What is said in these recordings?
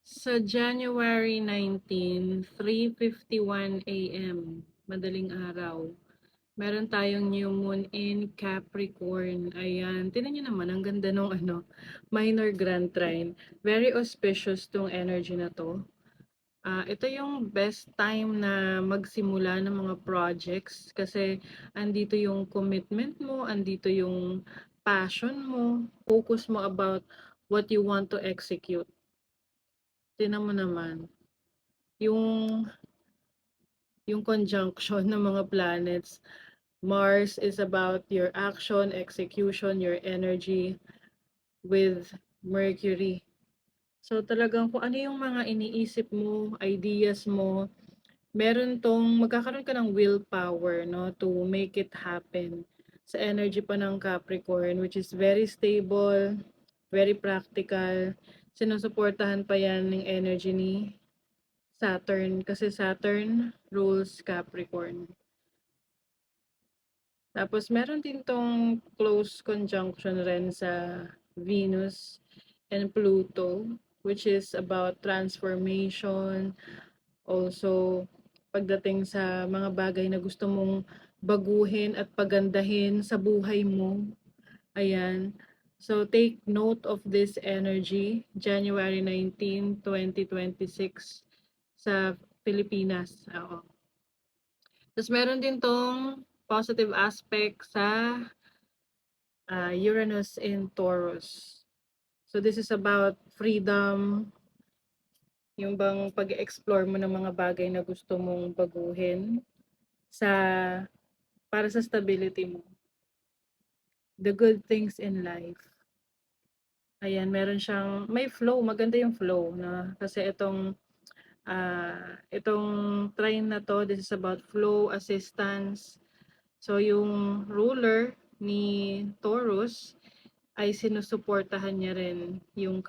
Sa January 19, 3:51 AM, madaling araw, meron tayong new moon in Capricorn. Ayan, tingnan niyo naman, ang ganda nung minor grand trine. Very auspicious tong energy na to. Ito yung best time na magsimula ng mga projects kasi andito yung commitment mo, andito yung passion mo, focus mo about what you want to execute. Tingnan mo naman, yung yung conjunction ng mga planets. Mars is about your action, execution, your energy with Mercury. So talagang kung ano yung mga iniisip mo, ideas mo, magkakaroon ka ng willpower, no, to make it happen. Sa energy pa ng Capricorn, which is very stable, very practical. Sinusuportahan pa yan ng energy ni Saturn kasi Saturn rules Capricorn. Tapos meron din tong close conjunction rin sa Venus and Pluto, which is about transformation, also pagdating sa mga bagay na gusto mong baguhin at pagandahin sa buhay mo. Ayan. So take note of this energy, January 19, 2026 sa Pilipinas. Oo. Tapos meron din tong positive aspect sa Uranus in Taurus. So this is about freedom, yung bang pag-explore mo ng mga bagay na gusto mong baguhin sa para sa stability mo. The good things in life. Ayan, may flow, maganda yung flow na kasi itong trine na to, this is about flow, assistance. So yung ruler ni Taurus ay sinusuportahan niya rin yung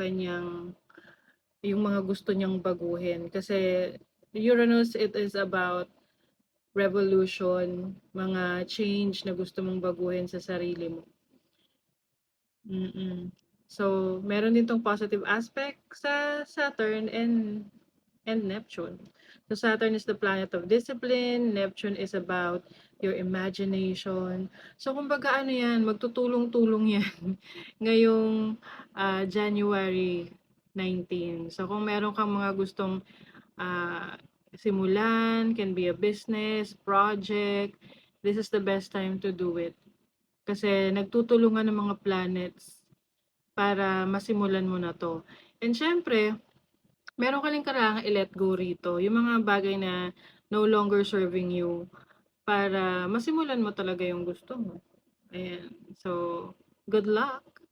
mga gusto niyang baguhin kasi Uranus, it is about revolution, mga change na gusto mong baguhin sa sarili mo. So meron din tong positive aspect sa Saturn and Neptune. So Saturn is the planet of discipline, Neptune is about your imagination. So kumbaga ano yan, magtutulong-tulong yan ngayong January 19. So kung meron kang mga gustong uh, simulan, can be a business, project, this is the best time to do it. Kasi nagtutulungan ng mga planets para masimulan mo na to. And syempre, meron ka rin kailangang i-let go rito. Yung mga bagay na no longer serving you para masimulan mo talaga yung gusto mo. Ayan. So, good luck!